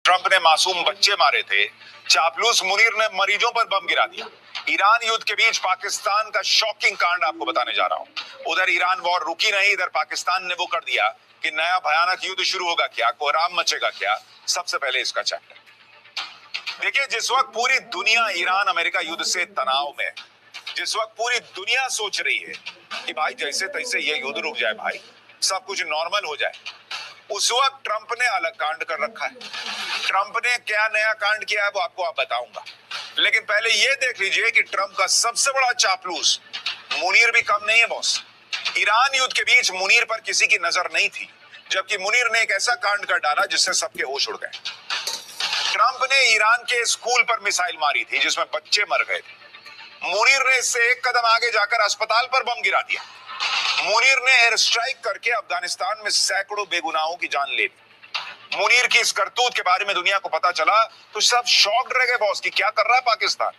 Trump ने मासूम बच्चे मारे थे, चापलूस मुनीर ने मरीजों पर बम गिरा दिया। ईरान युद्ध के बीच पाकिस्तान का शॉकिंग कांड आपको बताने जा रहा हूं। उधर ईरान वॉर रुकी नहीं, इधर पाकिस्तान ने वो कर दिया कि नया भयानक युद्ध शुरू होगा क्या, कोहराम मचेगा क्या। सबसे पहले इसका चैप्टर देखिए। जिस वक्त पूरी दुनिया ईरान अमेरिका युद्ध से तनाव में, जिस वक्त पूरी दुनिया सोच रही है कि भाई जैसे तैसे ये युद्ध रुक जाए, भाई सब कुछ नॉर्मल हो जाए, उस वक्त ट्रंप ने अलग कांड कर रखा है। ट्रंप ने क्या नया कांड किया है वो आपको बताऊंगा, लेकिन पहले ये देख लीजिए कि ट्रंप का सबसे बड़ा चापलूस मुनीर भी कम नहीं है बॉस। ईरान युद्ध के बीच मुनीर पर किसी की नजर नहीं थी, जबकि मुनीर ने एक ऐसा कांड कर डाला जिससे सबके होश उड़ गए। ट्रंप ने ईरान के स्कूल पर मिसाइल मारी थी जिसमें बच्चे मर गए थे। मुनीर ने इससे एक कदम आगे जाकर अस्पताल पर बम गिरा दिया। मुनीर ने एयर स्ट्राइक करके अफगानिस्तान में सैकड़ों बेगुनाहों की जान ले ली। मुनीर की इस करतूत के बारे में दुनिया को पता चला तो सब शॉक्ड रह गए बॉस कि क्या कर रहा है पाकिस्तान,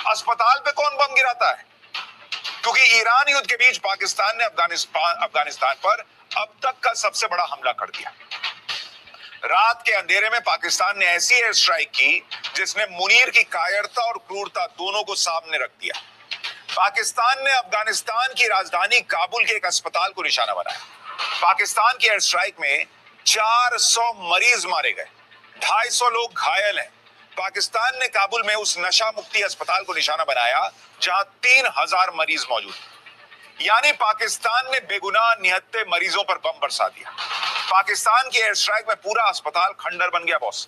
अस्पताल पे कौन बम गिराता है। क्योंकि ईरान युद्ध के बीच पाकिस्तान ने अफगानिस्तान पर अब तक का सबसे बड़ा हमला कर दिया। रात के अंधेरे में पाकिस्तान ने ऐसी एयर स्ट्राइक की जिसने मुनीर की कायरता और क्रूरता दोनों को सामने रख दिया। पाकिस्तान ने अफगानिस्तान की राजधानी काबुल के एक अस्पताल को निशाना बनाया। पाकिस्तान की एयर स्ट्राइक में 400 मरीज मारे गए, 250 लोग घायल हैं। पाकिस्तान ने काबुल में उस नशा मुक्ति अस्पताल को निशाना बनाया जहां 3000 मरीज मौजूद, यानी पाकिस्तान ने बेगुनाह निहत्थे मरीजों पर बम बरसा दिया। पाकिस्तान की एयर स्ट्राइक में पूरा अस्पताल खंडर बन गया बॉस।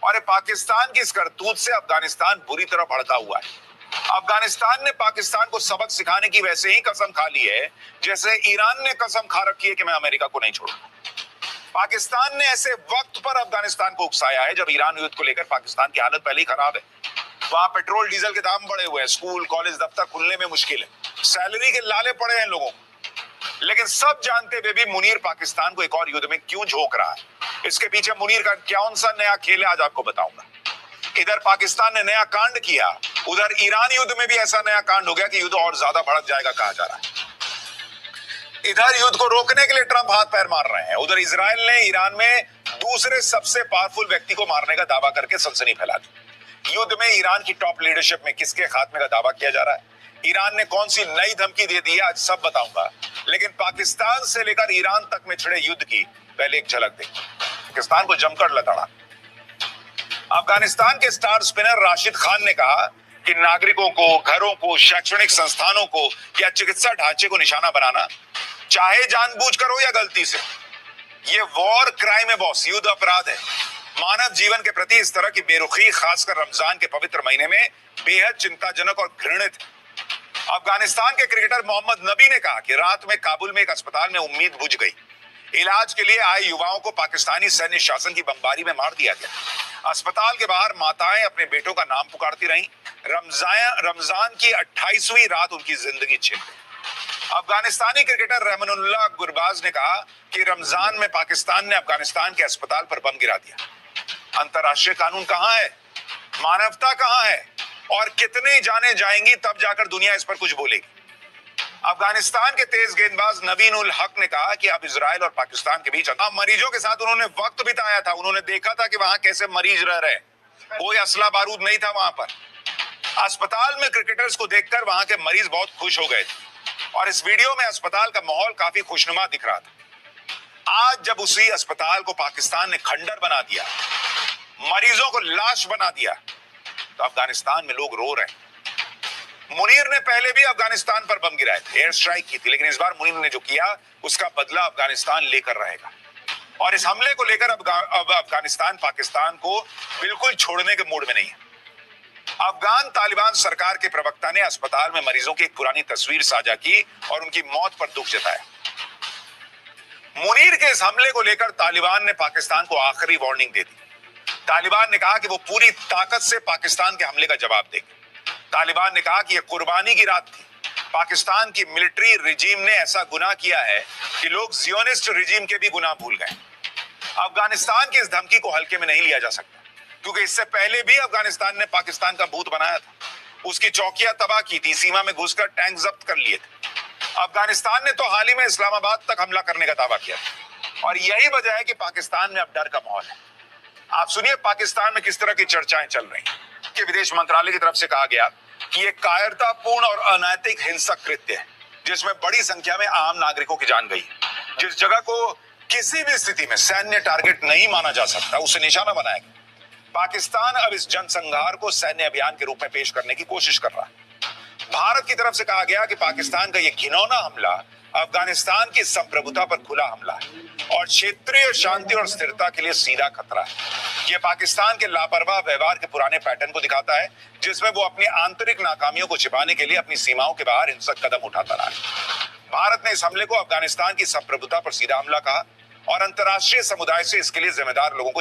और पाकिस्तान की इस करतूत से अफगानिस्तान बुरी तरह भड़का हुआ है। अफगानिस्तान ने पाकिस्तान को सबक सिखाने की वैसे ही कसम खा ली है जैसे ईरान ने कसम खा रखी है कि मैं अमेरिका को नहीं छोड़ूंगा। पाकिस्तान ने ऐसे वक्त पर अफगानिस्तान को उकसाया है जब ईरान युद्ध को लेकर पाकिस्तान की हालत पहले ही खराब है। वहां पेट्रोल डीजल के दाम बढ़े हुए हैं, स्कूल कॉलेज दफ्तर खुलने में मुश्किल है, सैलरी के लाले पड़े हैं लोगों को। लेकिन सब जानते हुए भी मुनीर पाकिस्तान को एक और युद्ध में क्यों झोंक रहा है, इसके पीछे मुनीर का कौन सा नया खेल है आज आपको बताऊंगा। इधर पाकिस्तान ने नया कांड किया, उधर ईरान युद्ध में भी ऐसा नया कांड हो गया कि युद्ध और ज्यादा भड़क जाएगा कहा जा रहा है। इधर युद्ध को रोकने के लिए ट्रंप हाथ पैर मार रहे हैं, उधर इजराइल ने ईरान में दूसरे सबसे पावरफुल व्यक्ति को मारने का दावा करके सनसनी फैला दी। युद्ध में ईरान की टॉप लीडरशिप में किसके खात्मे का दावा किया जा रहा है, ईरान ने कौन सी नई धमकी दे दी है, आज सब बताऊंगा। लेकिन पाकिस्तान से लेकर ईरान तक में छिड़े युद्ध की पहले एक झलक देखिए। पाकिस्तान को जमकर लताड़ा। अफगानिस्तान के स्टार स्पिनर राशिद खान ने कहा कि नागरिकों को, घरों को, शैक्षणिक संस्थानों को या चिकित्सा ढांचे को निशाना बनाना, चाहे जानबूझकर हो या गलती से, ये वॉर क्राइम है बॉस, युद्ध अपराध है। मानव जीवन के प्रति इस तरह की बेरुखी खासकर रमजान के पवित्र महीने में बेहद चिंताजनक और घृणित। अफगानिस्तान के क्रिकेटर मोहम्मद नबी ने कहा कि रात में काबुल में एक अस्पताल में उम्मीद बुझ गई। इलाज के लिए आए युवाओं को पाकिस्तानी सैन्य शासन की बमबारी में मार दिया गया। अस्पताल के बाहर माताएं अपने बेटों का नाम पुकारती रहीं। रमजान की 28वीं रात उनकी जिंदगी छिन गई। अफगानिस्तानी क्रिकेटर रहमानुल्लाह गुरबाज ने कहा कि रमजान में पाकिस्तान ने अफगानिस्तान के अस्पताल पर बम गिरा दिया। अंतर्राष्ट्रीय कानून कहां है, मानवता कहां है, और कितनी जाने जाएंगी तब जाकर दुनिया इस पर कुछ बोलेगी। अफगानिस्तान के तेज गेंदबाज नवीन उल हक ने कहा कि अब इजराइल और पाकिस्तान के बीच मरीजों के साथ उन्होंने वक्त बिताया था, उन्होंने देखा था कि वहां कैसे मरीज रह रहे, कोई असला बारूद नहीं था वहां पर। अस्पताल में क्रिकेटर्स को देखकर वहां के मरीज बहुत खुश हो गए थे और इस वीडियो में अस्पताल का माहौल काफी खुशनुमा दिख रहा था। आज जब उसी अस्पताल को पाकिस्तान ने खंडर बना दिया, मरीजों को लाश बना दिया, तो अफगानिस्तान में लोग रो रहे हैं। मुनीर ने पहले भी अफगानिस्तान पर बम गिराए थे, एयर स्ट्राइक की थी, लेकिन इस बार मुनीर ने जो किया उसका बदला अफगानिस्तान लेकर रहेगा। और इस हमले को लेकर अब अफगानिस्तान पाकिस्तान को बिल्कुल छोड़ने के मूड में नहीं है। अफगान तालिबान सरकार के प्रवक्ता ने अस्पताल में मरीजों की एक पुरानी तस्वीर साझा की और उनकी मौत पर दुख जताया। मुनीर के इस हमले को लेकर तालिबान ने पाकिस्तान को आखिरी वार्निंग दे दी। तालिबान ने कहा कि वो पूरी ताकत से पाकिस्तान के हमले का जवाब देंगे। तालिबान ने कहा कि यह कुर्बानी की रात थी। पाकिस्तान की मिलिट्री रिजीम ने ऐसा गुनाह किया है कि लोग जियोनिस्ट रिजीम के भी गुनाह भूल गए। अफगानिस्तान की इस धमकी को हल्के में नहीं लिया जा सकता, क्योंकि इससे पहले भी अफगानिस्तान ने पाकिस्तान का भूत बनाया था, उसकी चौकियां तबाह की थी, सीमा में घुसकर टैंक जब्त कर लिए थे। अफगानिस्तान ने तो हाल ही में इस्लामाबाद तक हमला करने का दावा किया और यही वजह है कि पाकिस्तान में अब डर का माहौल है। आप सुनिए पाकिस्तान में किस तरह की चर्चाएं चल रही कि विदेश मंत्रालय की तरफ से कहा गया कि यह कायरतापूर्ण और अनैतिक हिंसक कृत्य है जिसमें बड़ी संख्या में आम नागरिकों की जान गई। जिस जगह को किसी भी स्थिति में सैन्य टारगेट नहीं माना जा सकता उसे निशाना बनाया गया। पाकिस्तान अब इस जनसंहार को सैन्य अभियान के रूप में पेश करने की कोशिश कर रहा है। भारत की तरफ से कहा गया कि पाकिस्तान का यह घिनौना हमला अफगानिस्तान की संप्रभुता पर खुला हमला है और क्षेत्रीय शांति और स्थिरता के लिए सीधा खतरा है। यह पाकिस्तान के लापरवाह व्यवहार के पुराने पैटर्न को दिखाता है जिसमें वो अपनी आंतरिक नाकामियों को छिपाने के लिए अपनी सीमाओं के बाहर हिंसक कदम उठाता रहा है। भारत ने इस हमले को अफगानिस्तान की संप्रभुता पर सीधा हमला कहा और अंतर्राष्ट्रीय समुदाय से इसके लिए जिम्मेदार लोगों को